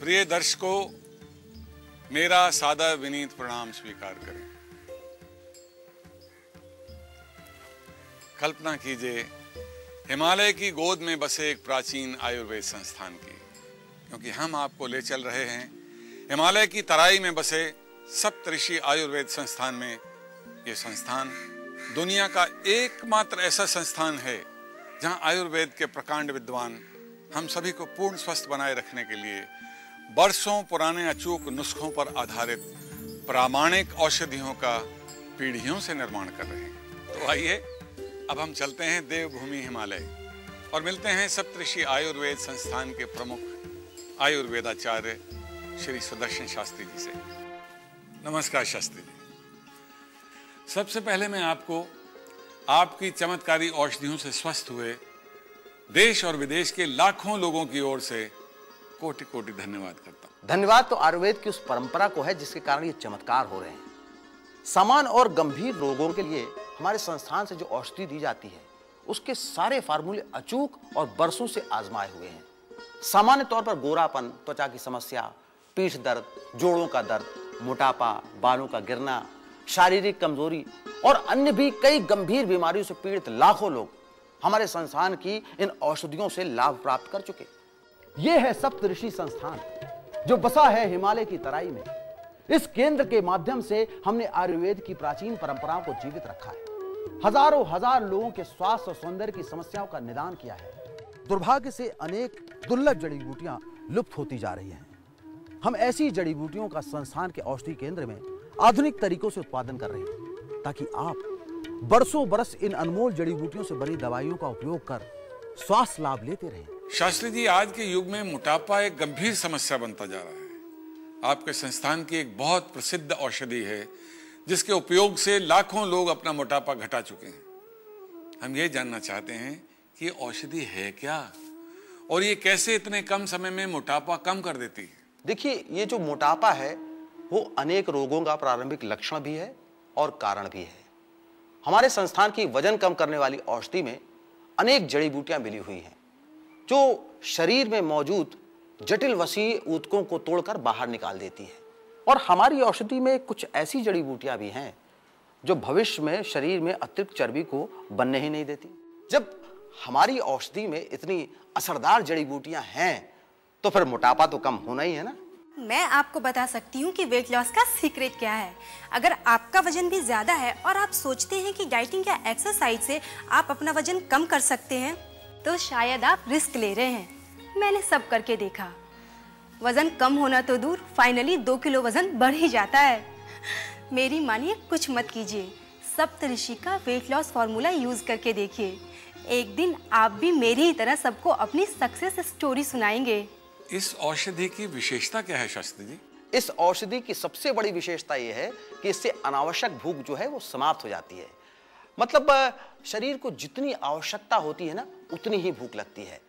प्रिय दर्शकों, मेरा सादर विनीत प्रणाम स्वीकार करें। कल्पना कीजिए हिमालय की गोद में बसे एक प्राचीन आयुर्वेद संस्थान की, क्योंकि हम आपको ले चल रहे हैं हिमालय की तराई में बसे सप्तऋषि आयुर्वेद संस्थान में। ये संस्थान दुनिया का एकमात्र ऐसा संस्थान है जहां आयुर्वेद के प्रकांड विद्वान हम सभी को पूर्ण स्वस्थ बनाए रखने के लिए बरसों पुराने अचूक नुस्खों पर आधारित प्रामाणिक औषधियों का पीढ़ियों से निर्माण कर रहे हैं। तो आइए अब हम चलते हैं देवभूमि हिमालय और मिलते हैं सप्तऋषि आयुर्वेद संस्थान के प्रमुख आयुर्वेदाचार्य श्री सुदर्शन शास्त्री जी से। नमस्कार शास्त्री जी। सबसे पहले मैं आपको आपकी चमत्कारी औषधियों से स्वस्थ हुए देश और विदेश के लाखों लोगों की ओर से कोटि कोटि धन्यवाद करता हूं। धन्यवाद तो आयुर्वेद की उस परंपरा को है जिसके कारण ये चमत्कार हो रहे हैं। सामान्य और गंभीर रोगों के लिए हमारे संस्थान से जो औषधि दी जाती है उसके सारे फार्मूले अचूक और बरसों से आजमाए हुए हैं। सामान्य तौर पर गोरापन, त्वचा की समस्या, पीठ दर्द, जोड़ों का दर्द, मोटापा, बालों का गिरना, शारीरिक कमजोरी और अन्य भी कई गंभीर बीमारियों से पीड़ित लाखों लोग हमारे संस्थान की इन औषधियों से लाभ प्राप्त कर चुके। यह है सप्तऋषि संस्थान जो बसा है हिमालय की तराई में। इस केंद्र के माध्यम से हमने आयुर्वेद की प्राचीन परंपराओं को जीवित रखा है। हजारों हजार लोगों के स्वास्थ्य और सौंदर्य की समस्याओं का निदान किया है। दुर्भाग्य से अनेक दुर्लभ जड़ी बूटियां लुप्त होती जा रही हैं। हम ऐसी जड़ी बूटियों का संस्थान के औषधि केंद्र में आधुनिक तरीकों से उत्पादन कर रहे हैं ताकि आप बरसों बरस इन अनमोल जड़ी बूटियों से बनी दवाइयों का उपयोग कर स्वास्थ्य लाभ लेते रहें। शास्त्री जी, आज के युग में मोटापा एक गंभीर समस्या बनता जा रहा है। आपके संस्थान की एक बहुत प्रसिद्ध औषधि है जिसके उपयोग से लाखों लोग अपना मोटापा घटा चुके हैं। हम ये जानना चाहते हैं कि ये औषधि है क्या और ये कैसे इतने कम समय में मोटापा कम कर देती है। देखिए, ये जो मोटापा है वो अनेक रोगों का प्रारंभिक लक्षण भी है और कारण भी है। हमारे संस्थान की वजन कम करने वाली औषधि में अनेक जड़ी बूटियां मिली हुई हैं जो शरीर में मौजूद जटिल वसीय ऊतकों को तोड़कर बाहर निकाल देती है। और हमारी औषधि में कुछ ऐसी जड़ी बूटियां भी हैं जो भविष्य में शरीर में अतिरिक्त चर्बी को बनने ही नहीं देती। जब हमारी औषधि में इतनी असरदार जड़ी बूटियां हैं तो फिर मोटापा तो कम होना ही है ना। मैं आपको बता सकती हूँ कि वेट लॉस का सीक्रेट क्या है। अगर आपका वजन भी ज्यादा है और आप सोचते हैं कि डाइटिंग या एक्सरसाइज से आप अपना वजन कम कर सकते हैं तो शायद आप रिस्क ले रहे हैं। मैंने सब करके देखा, वजन कम होना तो दूर, फाइनली 2 किलो वजन बढ़ ही जाता है। मेरी मानिए, कुछ मत कीजिए, सप्तऋषि का वेट लॉस फॉर्मूला यूज करके देखिए। एक दिन आप भी मेरी ही तरह सबको अपनी सक्सेस स्टोरी सुनाएंगे। इस औषधि की विशेषता क्या है शास्त्री जी? इस औषधि की सबसे बड़ी विशेषता यह है कि इससे अनावश्यक भूख जो है वो समाप्त हो जाती है। मतलब शरीर को जितनी आवश्यकता होती है ना उतनी ही भूख लगती है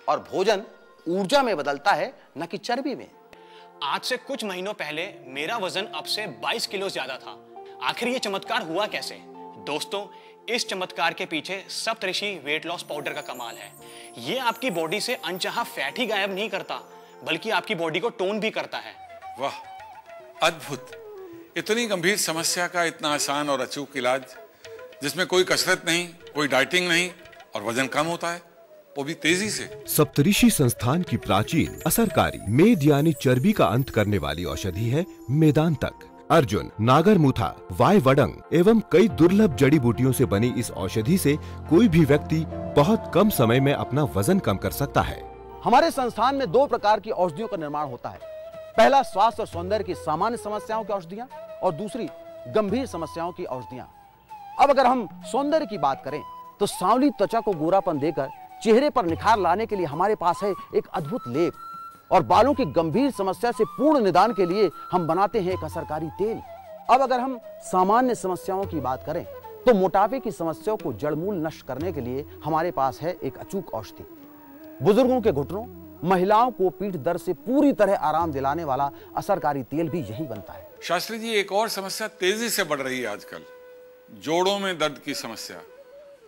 और भोजन ऊर्जा में बदलता है, न कि चर्बी में। आज से कुछ महीनों पहले मेरा वजन अब से 22 किलो ज्यादा था। आखिर ये चमत्कार हुआ कैसे? दोस्तों, इस चमत्कार के पीछे सप्तऋषि वेट लॉस पाउडर का कमाल है। ये आपकी बॉडी से अनचाहा फैट ही गायब नहीं करता बल्कि आपकी बॉडी को टोन भी करता है। वाह, अद्भुत। इतनी गंभीर समस्या का इतना आसान और अचूक इलाज जिसमें कोई कसरत नहीं, कोई डाइटिंग नहीं और वजन कम होता है, वो भी तेजी से। सप्तऋषि संस्थान की प्राचीन असरकारी मेद यानी चर्बी का अंत करने वाली औषधि है मेदांतक। अर्जुन, नागरमुथा, वाय वडंग एवं कई दुर्लभ जड़ी बूटियों से बनी इस औषधि से कोई भी व्यक्ति बहुत कम समय में अपना वजन कम कर सकता है। हमारे संस्थान में 2 प्रकार की औषधियों का निर्माण होता है। पहला स्वास्थ्य और सौंदर्य की सामान्य समस्याओं की औषधियां और दूसरी गंभीर समस्याओं की औषधियां। अब अगर हम सौंदर्य की बात करें तो सांवली त्वचा को गोरापन देकर चेहरे पर निखार लाने के लिए हमारे पास है एक अद्भुत लेप। और बालों की गंभीर समस्या से पूर्ण निदान के लिए हम बनाते हैं एक असरकारी तेल। अब अगर हम सामान्य समस्याओं की बात करें तो मोटापे की समस्याओं को जड़मूल नष्ट करने के लिए हमारे पास है एक अचूक औषधि। बुजुर्गों के घुटनों, महिलाओं को पीठ दर्द से पूरी तरह आराम दिलाने वाला असरकारी तेल भी यही बनता है। शास्त्री जी, एक और समस्या तेजी से बढ़ रही है आजकल, जोड़ों में दर्द की समस्या।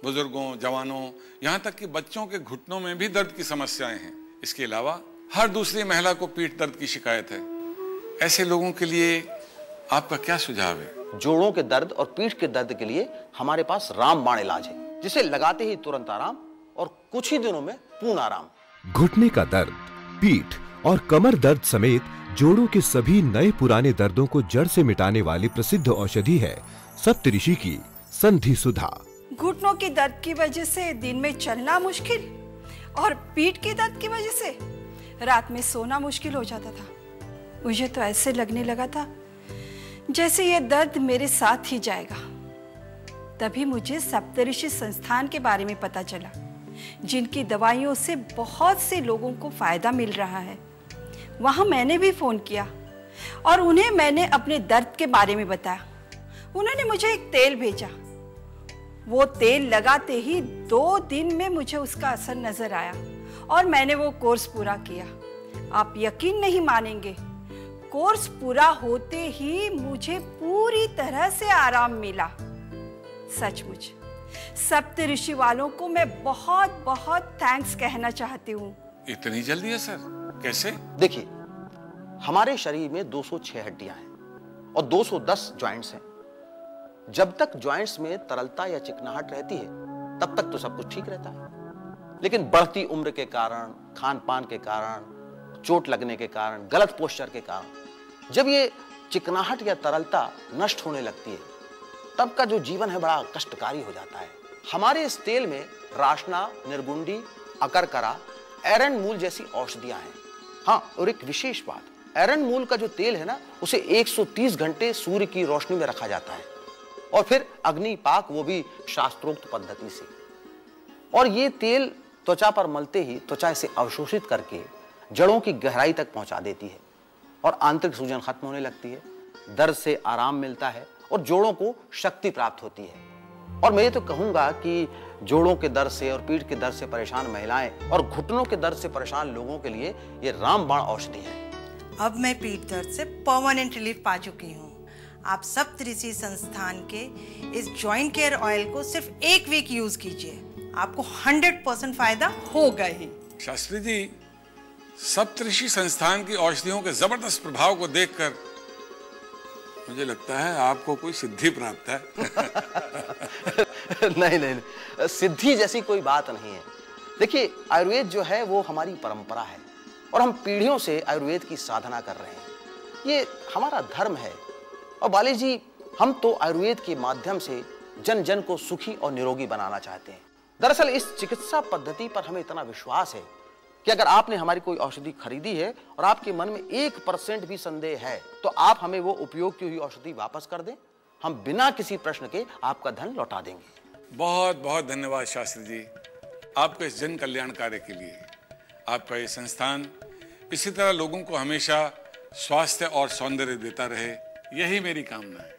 बुजुर्गों, जवानों, यहाँ तक कि बच्चों के घुटनों में भी दर्द की समस्याएं हैं। इसके अलावा हर दूसरी महिला को पीठ दर्द की शिकायत है। ऐसे लोगों के लिए आपका क्या सुझाव है? जोड़ों के दर्द और पीठ के दर्द के लिए हमारे पास रामबाण इलाज है, जिसे लगाते ही तुरंत आराम और कुछ ही दिनों में पूर्ण आराम। घुटने का दर्द, पीठ और कमर दर्द समेत जोड़ों के सभी नए पुराने दर्दों को जड़ से मिटाने वाली प्रसिद्ध औषधि है सप्तऋषि की संधि सुधा। घुटनों के दर्द की वजह से दिन में चलना मुश्किल और पीठ के दर्द की वजह से रात में सोना मुश्किल हो जाता था। मुझे तो ऐसे लगने लगा था जैसे ये दर्द मेरे साथ ही जाएगा। तभी मुझे सप्तऋषि संस्थान के बारे में पता चला, जिनकी दवाइयों से बहुत से लोगों को फायदा मिल रहा है। वहां मैंने भी फोन किया और उन्हें मैंने अपने दर्द के बारे में बताया। उन्होंने मुझे एक तेल भेजा। वो तेल लगाते ही 2 दिन में मुझे उसका असर नजर आया और मैंने वो कोर्स पूरा किया। आप यकीन नहीं मानेंगे, कोर्स पूरा होते ही मुझे पूरी तरह से आराम मिला। सचमुच सप्तऋषि वालों को मैं बहुत बहुत थैंक्स कहना चाहती हूँ। इतनी जल्दी है सर? कैसे? देखिए, हमारे शरीर में 206 हड्डियां हैं और 210 जॉइंट्स हैं। जब तक जॉइंट्स में तरलता या चिकनाहट रहती है तब तक तो सब कुछ ठीक रहता है, लेकिन बढ़ती उम्र के कारण, खान पान के कारण, चोट लगने के कारण, गलत पोस्चर के कारण जब ये चिकनाहट या तरलता नष्ट होने लगती है तब का जो जीवन है बड़ा कष्टकारी हो जाता है। हमारे इस तेल में राशना, निर्गुंडी, अकरकरा, एरंड मूल जैसी औषधियां हैं। हाँ, और एक विशेष बात, एरंड मूल का जो तेल है ना, उसे 130 घंटे सूर्य की रोशनी में रखा जाता है और फिर अग्नि पाक, वो भी शास्त्रोक्त पद्धति से। और ये तेल त्वचा पर मलते ही त्वचा इसे अवशोषित करके जड़ों की गहराई तक पहुंचा देती है और आंतरिक सूजन खत्म होने लगती है, दर्द से आराम मिलता है और जोड़ों को शक्ति प्राप्त होती है। और मैं ये तो कहूंगा कि जोड़ों के दर्द से और पीठ के दर्द से परेशान महिलाएं और घुटनों के दर्द से परेशान लोगों के लिए ये रामबाण औषधि है। अब मैं पीठ दर्द से परमानेंट रिलीफ पा चुकी हूँ। आप सप्तऋषि संस्थान के इस जॉइंट केयर ऑयल को सिर्फ 1 वीक यूज कीजिए, आपको 100% फायदा होगा ही। शास्त्री जी, सप्तऋषि संस्थान की औषधियों के जबरदस्त प्रभाव को देखकर मुझे लगता है आपको कोई सिद्धि प्राप्त है। नहीं, सिद्धि जैसी कोई बात नहीं है। देखिए, आयुर्वेद जो है वो हमारी परंपरा है और हम पीढ़ियों से आयुर्वेद की साधना कर रहे हैं। ये हमारा धर्म है। और बाली जी, हम तो आयुर्वेद के माध्यम से जन जन को सुखी और निरोगी बनाना चाहते हैं। दरअसल इस चिकित्सा पद्धति पर हमें इतना विश्वास है कि अगर आपने हमारी कोई औषधि खरीदी है और आपके मन में 1% भी संदेह है तो आप हमें वो उपयोग की हुई औषधि वापस कर दें। हम बिना किसी प्रश्न के आपका धन लौटा देंगे। बहुत बहुत धन्यवाद शास्त्री जी, आपके इस जन कल्याण कार्य के लिए। आपका ये संस्थान इसी तरह लोगों को हमेशा स्वास्थ्य और सौंदर्य देता रहे, यही मेरी कामना है।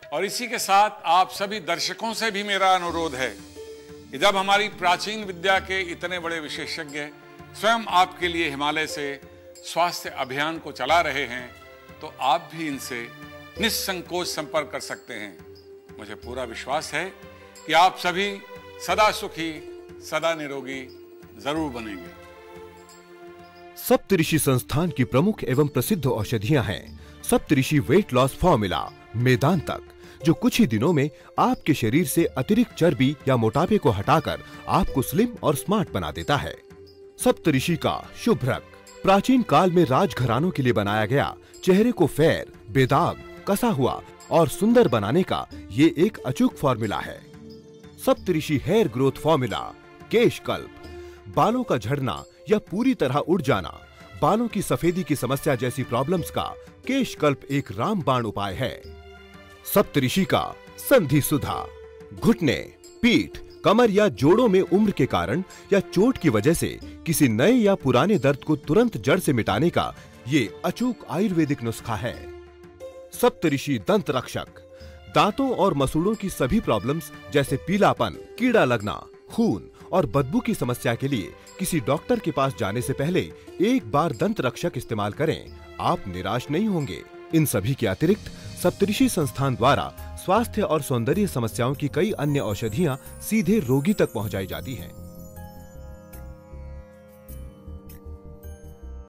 और इसी के साथ आप सभी दर्शकों से भी मेरा अनुरोध है कि जब हमारी प्राचीन विद्या के इतने बड़े विशेषज्ञ स्वयं आपके लिए हिमालय से स्वास्थ्य अभियान को चला रहे हैं तो आप भी इनसे निस्संकोच संपर्क कर सकते हैं। मुझे पूरा विश्वास है कि आप सभी सदा सुखी, सदा निरोगी जरूर बनेंगे। सप्तऋषि संस्थान की प्रमुख एवं प्रसिद्ध औषधियां हैं सप्तऋषि वेट लॉस फॉर्मूला मेदांतक, जो कुछ ही दिनों में आपके शरीर से अतिरिक्त चर्बी या मोटापे को हटाकर आपको स्लिम और स्मार्ट बना देता है। सप्तऋषि का शुभ्रक, प्राचीन काल में राजघरानों के लिए बनाया गया चेहरे को फेयर, बेदाग, कसा हुआ और सुंदर बनाने का ये एक अचूक फॉर्मूला है। सप्तऋषि हेयर ग्रोथ फॉर्मूला केश कल्प, बालों का झड़ना या पूरी तरह उड़ जाना, बालों की सफेदी की समस्या जैसी प्रॉब्लम्स का केश कल्प एक रामबाण उपाय है। सप्तऋषि का संधि सुधा, घुटने, पीठ, कमर या जोड़ों में उम्र के कारण या चोट की वजह से किसी नए या पुराने दर्द को तुरंत जड़ से मिटाने का ये अचूक आयुर्वेदिक नुस्खा है। सप्तऋषि दंत रक्षक, दांतों और मसूड़ों की सभी प्रॉब्लम्स जैसे पीलापन, कीड़ा लगना, खून और बदबू की समस्या के लिए किसी डॉक्टर के पास जाने से पहले एक बार दंत रक्षक इस्तेमाल करें, आप निराश नहीं होंगे। इन सभी के अतिरिक्त सप्तऋषि संस्थान द्वारा स्वास्थ्य और सौंदर्य समस्याओं की कई अन्य औषधियां सीधे रोगी तक पहुंचाई जाती हैं।